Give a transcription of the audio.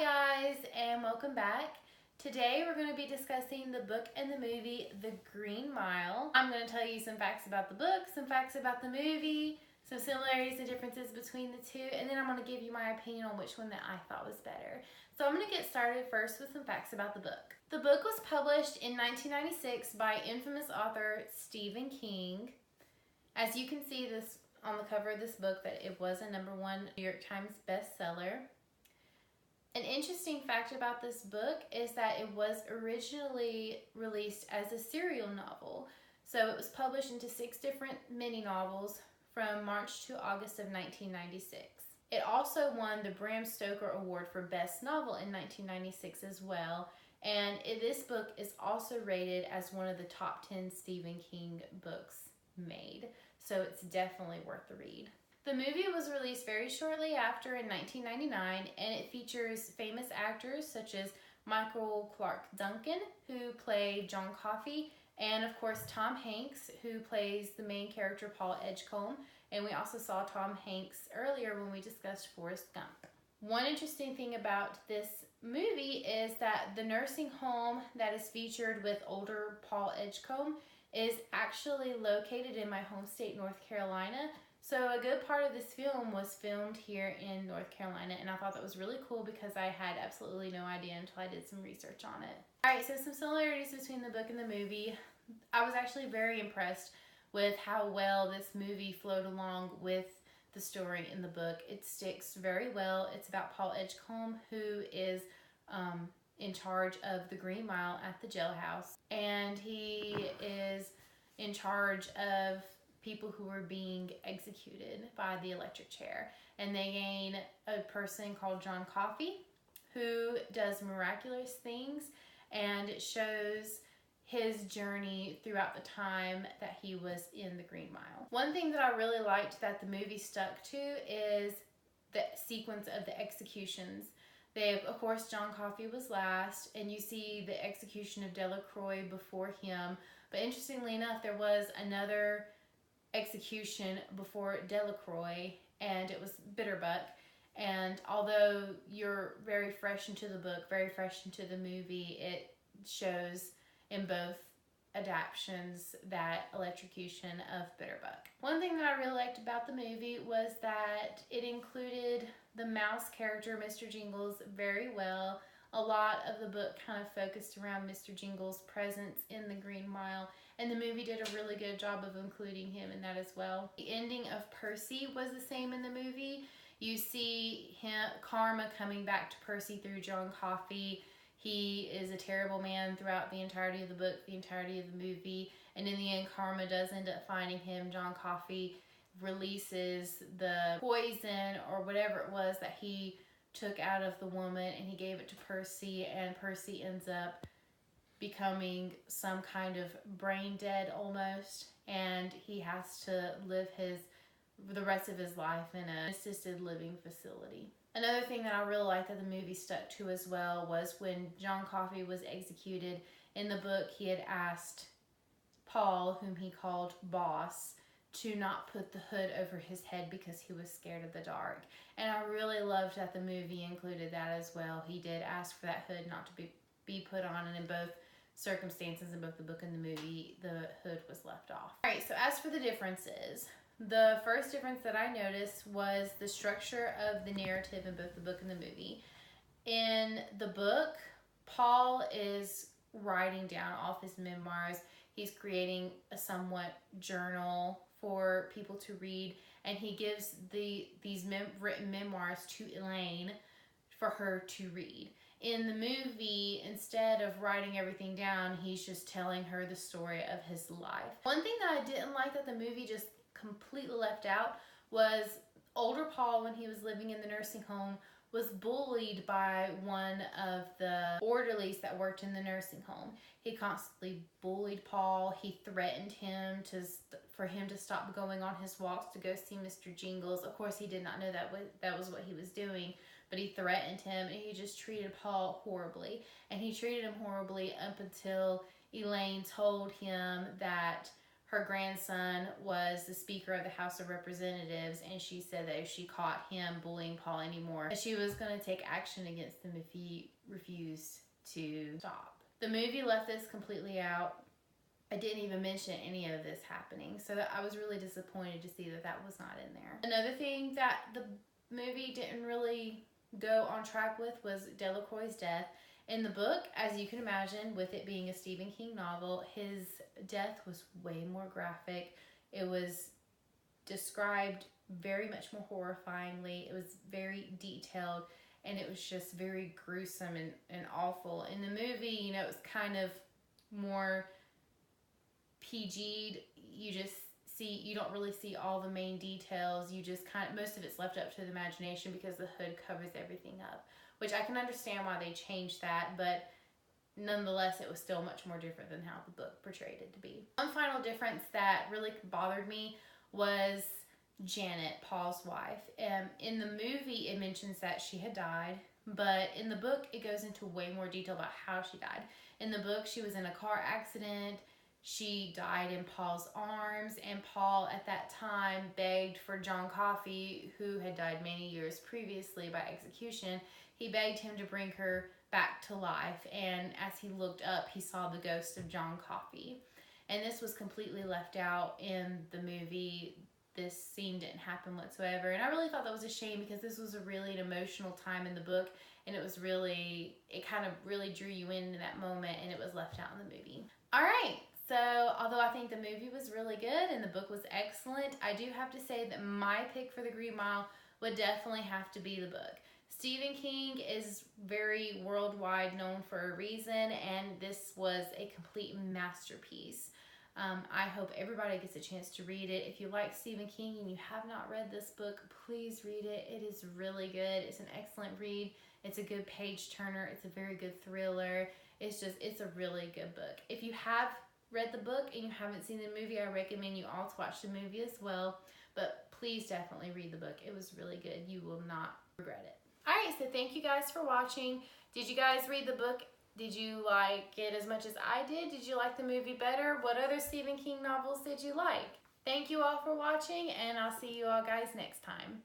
guys, and welcome back. Today we're going to be discussing the book and the movie The Green Mile. I'm going to tell you some facts about the book, some facts about the movie, some similarities and differences between the two, and then I'm going to give you my opinion on which one that I thought was better. So I'm going to get started first with some facts about the book. The book was published in 1996 by infamous author Stephen King. As you can see this on the cover of this book, that it was a #1 New York Times bestseller. An interesting fact about this book is that it was originally released as a serial novel. So it was published into 6 different mini novels from March to August of 1996. It also won the Bram Stoker Award for Best Novel in 1996 as well. And this book is also rated as one of the top 10 Stephen King books made. So it's definitely worth the read. The movie was released very shortly after in 1999, and it features famous actors such as Michael Clarke Duncan, who played John Coffey, and of course Tom Hanks, who plays the main character Paul Edgecombe, and we also saw Tom Hanks earlier when we discussed Forrest Gump. One interesting thing about this movie is that the nursing home that is featured with older Paul Edgecombe is actually located in my home state, North Carolina. So a good part of this film was filmed here in North Carolina, and I thought that was really cool because I had absolutely no idea until I did some research on it. Alright, so some similarities between the book and the movie. I was actually very impressed with how well this movie flowed along with the story in the book. It sticks very well. It's about Paul Edgecombe, who is in charge of the Green Mile at the jailhouse, and he is in charge of people who were being executed by the electric chair. And they gain a person called John Coffey, who does miraculous things, and it shows his journey throughout the time that he was in the Green Mile. One thing that I really liked that the movie stuck to is the sequence of the executions. Of course, John Coffey was last, and you see the execution of Delacroix before him. But interestingly enough, there was another execution before Delacroix, and it was Bitterbuck. And although you're very fresh into the book, very fresh into the movie, it shows in both adaptions that electrocution of Bitterbuck. One thing that I really liked about the movie was that it included the mouse character, Mr. Jingles, very well. A lot of the book kind of focused around Mr. Jingles' presence in the Green Mile, and the movie did a really good job of including him in that as well. The ending of Percy was the same in the movie. You see karma coming back to Percy through John Coffey. He is a terrible man throughout the entirety of the book, the entirety of the movie, and in the end, karma does end up finding him. John Coffey releases the poison or whatever it was that he took out of the woman, and he gave it to Percy, and Percy ends up becoming some kind of brain dead almost, and he has to live the rest of his life in an assisted living facility. Another thing that I really liked that the movie stuck to as well was when John Coffey was executed. In the book, he had asked Paul, whom he called Boss, to not put the hood over his head because he was scared of the dark. And I really loved that the movie included that as well. He did ask for that hood not to be put on, and in both circumstances, in both the book and the movie, the hood was left off. Alright, so as for the differences, the first difference that I noticed was the structure of the narrative in both the book and the movie. In the book, Paul is writing down all of his memoirs. He's creating a somewhat journal for people to read, and he gives these written memoirs to Elaine for her to read. In the movie, instead of writing everything down, he's just telling her the story of his life. One thing that I didn't like that the movie just completely left out was older Paul, when he was living in the nursing home, was bullied by one of the orderlies that worked in the nursing home. He constantly bullied Paul. He threatened him for him to stop going on his walks to go see Mr. Jingles. Of course, he did not know that was what he was doing, but he threatened him, and he just treated Paul horribly. And he treated him horribly up until Elaine told him that her grandson was the Speaker of the House of Representatives, and she said that if she caught him bullying Paul anymore, she was going to take action against him if he refused to stop. The movie left this completely out. I didn't even mention any of this happening, so I was really disappointed to see that that was not in there. Another thing that the movie didn't really go on track with was Delacroix's death. In the book, as you can imagine, with it being a Stephen King novel, his death was way more graphic. It was described very much more horrifyingly. It was very detailed, and it was just very gruesome and awful. In the movie, you know, it was kind of more PG'd. You don't really see all the main details. You just most of it's left up to the imagination because the hood covers everything up, which I can understand why they changed that, but nonetheless, it was still much more different than how the book portrayed it to be. One final difference that really bothered me was Janet, Paul's wife. In the movie, it mentions that she had died, but in the book, it goes into way more detail about how she died. In the book, she was in a car accident. She died in Paul's arms, and Paul at that time begged for John Coffey, who had died many years previously by execution. He begged him to bring her back to life, and as he looked up, he saw the ghost of John Coffey. And this was completely left out in the movie. This scene didn't happen whatsoever, and I really thought that was a shame because this was a really an emotional time in the book, and it kind of really drew you into that moment, and it was left out in the movie. All right. So, although I think the movie was really good and the book was excellent, I do have to say that my pick for The Green Mile would definitely have to be the book. Stephen King is very worldwide known for a reason, and this was a complete masterpiece. I hope everybody gets a chance to read it. If you like Stephen King and you have not read this book, please read it. It is really good. It's an excellent read. It's a good page turner. It's a very good thriller. It's a really good book. If you have read the book and you haven't seen the movie, I recommend you all to watch the movie as well, but please definitely read the book. It was really good. You will not regret it. Alright, so thank you guys for watching. Did you guys read the book? Did you like it as much as I did? Did you like the movie better? What other Stephen King novels did you like? Thank you all for watching, and I'll see you all guys next time.